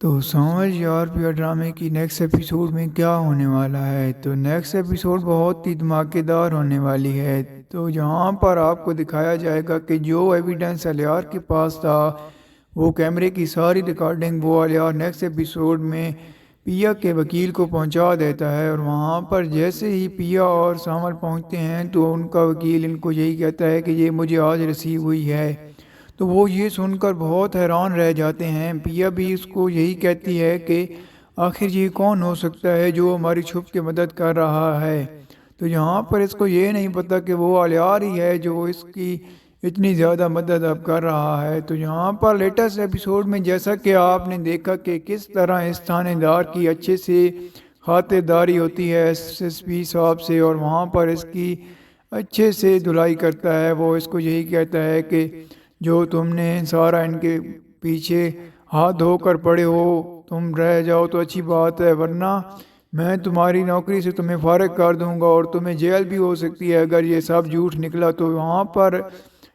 تو سمجھ یار پیار ڈرامے کی نیکسٹ ایپیسوڈ میں کیا ہونے والا ہے؟ تو نیکسٹ ایپیسوڈ بہت ہی دھماکے دار ہونے والی ہے۔ تو جہاں پر آپ کو دکھایا جائے گا کہ جو ایویڈنس الیار کے پاس تھا، وہ کیمرے کی ساری ریکارڈنگ وہ الیار نیکسٹ ایپیسوڈ میں پیا کے وکیل کو پہنچا دیتا ہے، اور وہاں پر جیسے ہی پیا اور سامر پہنچتے ہیں تو ان کا وکیل ان کو یہی کہتا ہے کہ یہ مجھے آج ریسیو ہوئی ہے۔ تو وہ یہ سن کر بہت حیران رہ جاتے ہیں۔ پیا بھی اس کو یہی کہتی ہے کہ آخر یہ کون ہو سکتا ہے جو ہماری چھپ کے مدد کر رہا ہے۔ تو یہاں پر اس کو یہ نہیں پتا کہ وہ الیار ہی ہے جو اس کی اتنی زیادہ مدد اب کر رہا ہے۔ تو یہاں پر لیٹسٹ ایپیسوڈ میں جیسا کہ آپ نے دیکھا کہ کس طرح اس تھانے دار کی اچھے سے خاطرداری ہوتی ہے ایس ایس پی صاحب سے، اور وہاں پر اس کی اچھے سے دھلائی کرتا ہے۔ وہ اس کو یہی کہتا ہے کہ جو تم نے سارا ان کے پیچھے ہاتھ دھو کر پڑے ہو، تم رہ جاؤ تو اچھی بات ہے، ورنہ میں تمہاری نوکری سے تمہیں فارغ کر دوں گا اور تمہیں جیل بھی ہو سکتی ہے اگر یہ سب جھوٹ نکلا۔ تو وہاں پر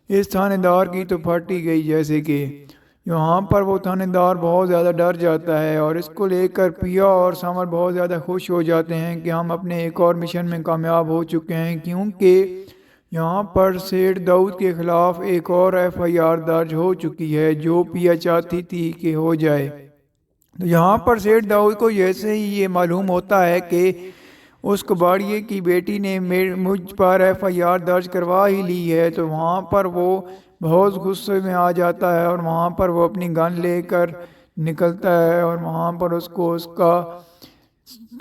اس تھانے دار کی تو پھٹی گئی، جیسے کہ یہاں پر وہ تھانے دار بہت زیادہ ڈر جاتا ہے، اور اس کو لے کر پیا اور سامر بہت زیادہ خوش ہو جاتے ہیں کہ ہم اپنے ایک اور مشن میں کامیاب ہو چکے ہیں، کیونکہ یہاں پر سیٹھ داؤد کے خلاف ایک اور ایف آئی آر درج ہو چکی ہے جو پیا چاہتی تھی کہ ہو جائے۔ تو یہاں پر سیٹھ داؤد کو جیسے ہی یہ معلوم ہوتا ہے کہ اس کباڑیے کی بیٹی نے مجھ پر ایف آئی آر درج کروا ہی لی ہے، تو وہاں پر وہ بہت غصے میں آ جاتا ہے، اور وہاں پر وہ اپنی گن لے کر نکلتا ہے، اور وہاں پر اس کو اس کا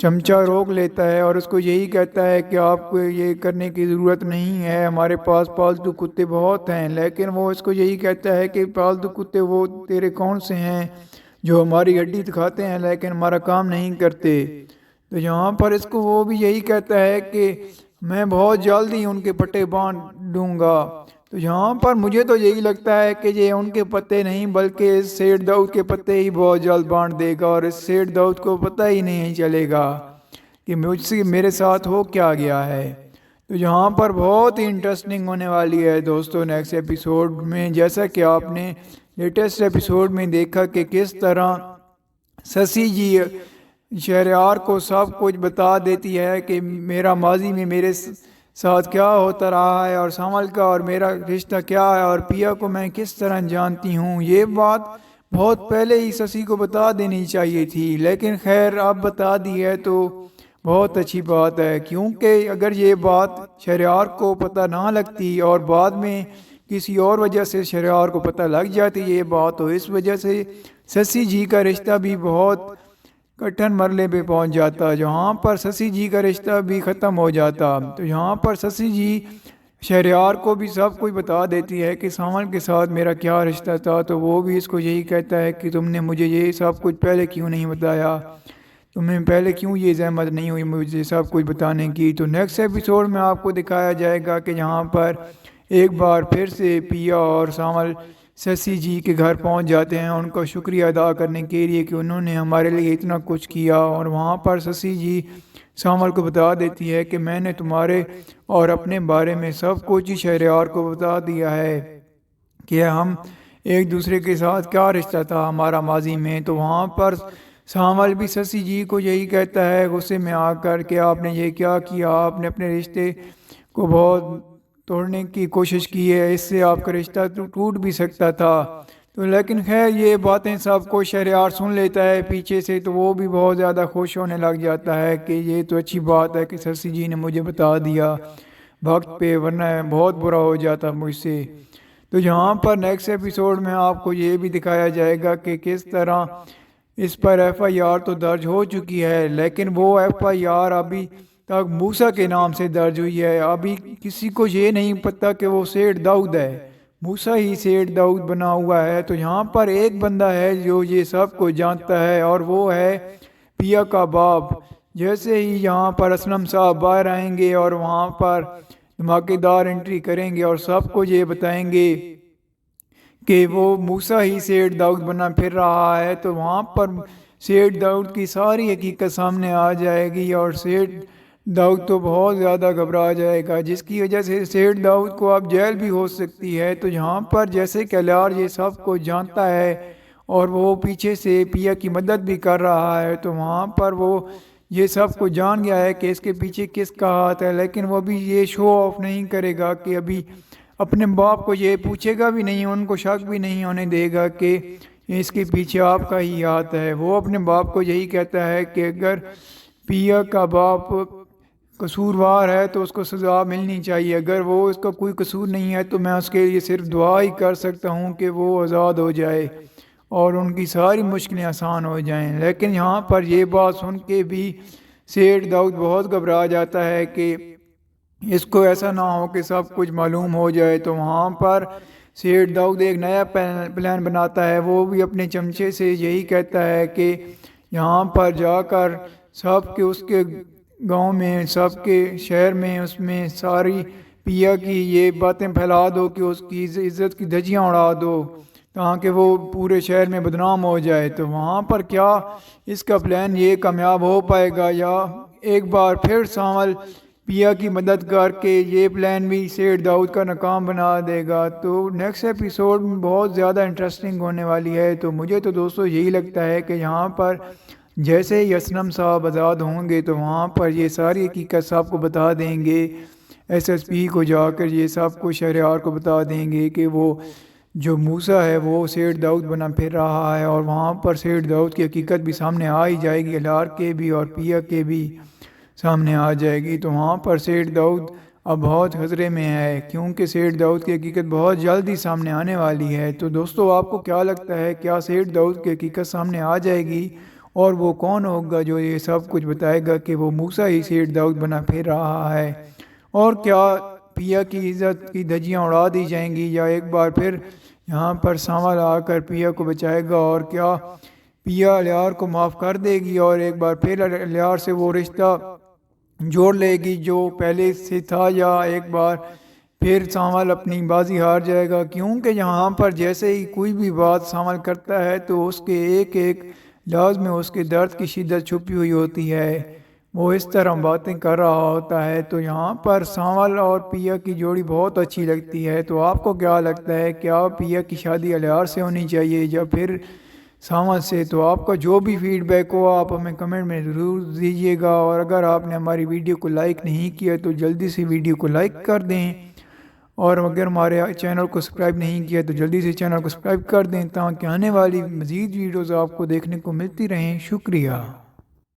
چمچہ روک لیتا ہے اور اس کو یہی کہتا ہے کہ آپ کو یہ کرنے کی ضرورت نہیں ہے، ہمارے پاس پالتو کتے بہت ہیں۔ لیکن وہ اس کو یہی کہتا ہے کہ پالتو کتے وہ تیرے کون سے ہیں جو ہماری ہڈی دکھاتے ہیں لیکن ہمارا کام نہیں کرتے۔ تو یہاں پر اس کو وہ بھی یہی کہتا ہے کہ میں بہت جلد ہی ان کے پٹے باندھ دوں گا۔ تو یہاں پر مجھے تو یہی لگتا ہے کہ یہ ان کے پتے نہیں بلکہ اس سیٹھ داؤد کے پتے ہی بہت جلد باندھ دے گا، اور اس سیٹھ داؤد کو پتہ ہی نہیں چلے گا کہ مجھ سے میرے ساتھ ہو کیا گیا ہے۔ تو یہاں پر بہت ہی انٹرسٹنگ ہونے والی ہے دوستوں نیکسٹ ایپیسوڈ میں، جیسا کہ آپ نے لیٹسٹ ایپیسوڈ میں دیکھا کہ کس طرح سسی جی شہریار کو سب کچھ بتا دیتی ہے کہ میرا ماضی میں میرے ساتھ کیا ہوتا رہا ہے، اور سامل کا اور میرا رشتہ کیا ہے، اور پیا کو میں کس طرح جانتی ہوں۔ یہ بات بہت پہلے ہی سسی کو بتا دینی چاہیے تھی، لیکن خیر اب بتا دی ہے تو بہت اچھی بات ہے، کیونکہ اگر یہ بات شہریار کو پتہ نہ لگتی اور بعد میں کسی اور وجہ سے شہریار کو پتہ لگ جاتی یہ بات، تو اس وجہ سے سسی جی کا رشتہ بھی بہت کٹھن مرحلے پہ پہنچ جاتا، جہاں پر سسی جی کا رشتہ بھی ختم ہو جاتا۔ تو یہاں پر سسی جی شہریار کو بھی سب کچھ بتا دیتی ہے کہ سامن کے ساتھ میرا کیا رشتہ تھا، تو وہ بھی اس کو یہی کہتا ہے کہ تم نے مجھے یہ سب کچھ پہلے کیوں نہیں بتایا، تمہیں پہلے کیوں یہ زحمت نہیں ہوئی مجھے سب کچھ بتانے کی۔ تو نیکسٹ ایپیسوڈ میں آپ کو دکھایا جائے گا کہ یہاں پر ایک بار پھر سے پیا اور سامل سسی جی کے گھر پہنچ جاتے ہیں ان کا شکریہ ادا کرنے کے لیے کہ انہوں نے ہمارے لیے اتنا کچھ کیا، اور وہاں پر سسی جی سامل کو بتا دیتی ہے کہ میں نے تمہارے اور اپنے بارے میں سب کچھ ہی شہریار کو بتا دیا ہے کہ ہم ایک دوسرے کے ساتھ کیا رشتہ تھا ہمارا ماضی میں۔ تو وہاں پر سامل بھی سسی جی کو یہی کہتا ہے غصے میں آ کر کہ آپ نے یہ کیا کیا، آپ نے اپنے رشتے کو بہت توڑنے کی کوشش کی ہے، اس سے آپ کا رشتہ ٹوٹ بھی سکتا تھا۔ تو لیکن خیر یہ باتیں سب کو شہریار سن لیتا ہے پیچھے سے، تو وہ بھی بہت زیادہ خوش ہونے لگ جاتا ہے کہ یہ تو اچھی بات ہے کہ سسی جی نے مجھے بتا دیا وقت پہ، ورنہ بہت برا ہو جاتا مجھ سے۔ تو یہاں پر نیکسٹ ایپیسوڈ میں آپ کو یہ بھی دکھایا جائے گا کہ کس طرح اس پر ایف آئی آر تو درج ہو چکی ہے، لیکن وہ ایف آئی آر ابھی تک موسیٰ کے نام سے درج ہوئی ہے۔ ابھی کسی کو یہ نہیں پتا کہ وہ سیٹھ داؤد ہے، موسیٰ ہی سیٹھ داؤد بنا ہوا ہے۔ تو یہاں پر ایک بندہ ہے جو یہ سب کو جانتا ہے، اور وہ ہے پیا کا باپ۔ جیسے ہی یہاں پر اسلم صاحب باہر آئیں گے اور وہاں پر دھماکے دار انٹری کریں گے اور سب کو یہ بتائیں گے کہ وہ موسیٰ ہی سیٹھ داؤد بنا پھر رہا ہے، تو وہاں پر سیٹھ داؤد کی ساری حقیقت سامنے آ جائے گی، اور سیٹھ داؤد تو بہت زیادہ گھبرا جائے گا، جس کی وجہ سے سیٹھ داؤد کو اب جیل بھی ہو سکتی ہے۔ تو یہاں پر جیسے کہ الیار یہ سب کو جانتا ہے اور وہ پیچھے سے پیا کی مدد بھی کر رہا ہے، تو وہاں پر وہ یہ سب کو جان گیا ہے کہ اس کے پیچھے کس کا ہاتھ ہے، لیکن وہ بھی یہ شو آف نہیں کرے گا کہ ابھی اپنے باپ کو یہ پوچھے گا بھی نہیں، ان کو شک بھی نہیں ہونے دے گا کہ اس کے پیچھے آپ کا ہی ہاتھ ہے۔ وہ اپنے باپ کو یہی کہتا ہے کہ اگر پیا کا باپ قصوروار ہے تو اس کو سزا ملنی چاہیے، اگر وہ اس کا کوئی قصور نہیں ہے تو میں اس کے لیے صرف دعا ہی کر سکتا ہوں کہ وہ آزاد ہو جائے اور ان کی ساری مشکلیں آسان ہو جائیں۔ لیکن یہاں پر یہ بات سن کے بھی سیٹھ داؤد بہت گھبرا جاتا ہے کہ اس کو ایسا نہ ہو کہ سب کچھ معلوم ہو جائے، تو وہاں پر سیٹھ داؤد ایک نیا پلان بناتا ہے۔ وہ بھی اپنے چمچے سے یہی کہتا ہے کہ یہاں پر جا کر سب کے اس کے گاؤں میں، سب کے شہر میں، اس میں ساری پیا کی یہ باتیں پھیلا دو کہ اس کی عزت کی دھجیاں اڑا دو تاکہ وہ پورے شہر میں بدنام ہو جائے۔ تو وہاں پر کیا اس کا پلان یہ کامیاب ہو پائے گا، یا ایک بار پھر سانول پیا کی مدد کر کے یہ پلان بھی سیٹھ داؤد کا ناکام بنا دے گا؟ تو نیکسٹ ایپیسوڈ میں بہت زیادہ انٹرسٹنگ ہونے والی ہے۔ تو مجھے تو دوستو یہی لگتا ہے کہ یہاں پر جیسے ہی اسلم صاحب آزاد ہوں گے تو وہاں پر یہ ساری حقیقت صاحب کو بتا دیں گے، ایس پی کو جا کر یہ سب کو شہریار کو بتا دیں گے کہ وہ جو موسیٰ ہے وہ سیٹھ داؤد بنا پھر رہا ہے، اور وہاں پر سیٹھ داؤد کی حقیقت بھی سامنے آ ہی جائے گی، الار کے بھی اور پیا کے بھی سامنے آ جائے گی۔ تو وہاں پر سیٹھ داؤد اب بہت خطرے میں ہے، کیونکہ سیٹھ داؤد کی حقیقت بہت جلد ہی سامنے آنے والی ہے۔ تو دوستو آپ کو کیا لگتا ہے، کیا سیٹھ داؤد کی حقیقت سامنے آ جائے گی، اور وہ کون ہوگا جو یہ سب کچھ بتائے گا کہ وہ موسیٰ ہی سیٹھ داؤد بنا پھر رہا ہے، اور کیا پیا کی عزت کی دھجیاں اڑا دی جائیں گی، یا ایک بار پھر یہاں پر سانول آ کر پیا کو بچائے گا، اور کیا پیا الیار کو معاف کر دے گی اور ایک بار پھر الیار سے وہ رشتہ جوڑ لے گی جو پہلے سے تھا، یا ایک بار پھر سانول اپنی بازی ہار جائے گا؟ کیونکہ یہاں پر جیسے ہی کوئی بھی بات سانول کرتا ہے تو اس کے ایک ایک لفظ میں اس کے درد کی شدت چھپی ہوئی ہوتی ہے، وہ اس طرح باتیں کر رہا ہوتا ہے۔ تو یہاں پر سانول اور پیا کی جوڑی بہت اچھی لگتی ہے۔ تو آپ کو کیا لگتا ہے، کیا پیا کی شادی الیار سے ہونی چاہیے یا پھر سانول سے؟ تو آپ کا جو بھی فیڈ بیک ہو آپ ہمیں کمنٹ میں ضرور دیجیے گا، اور اگر آپ نے ہماری ویڈیو کو لائک نہیں کیا تو جلدی سے ویڈیو کو لائک کر دیں، اور اگر ہمارے چینل کو سبسکرائب نہیں کیا تو جلدی سے چینل کو سبسکرائب کر دیں تاکہ آنے والی مزید ویڈیوز آپ کو دیکھنے کو ملتی رہیں۔ شکریہ۔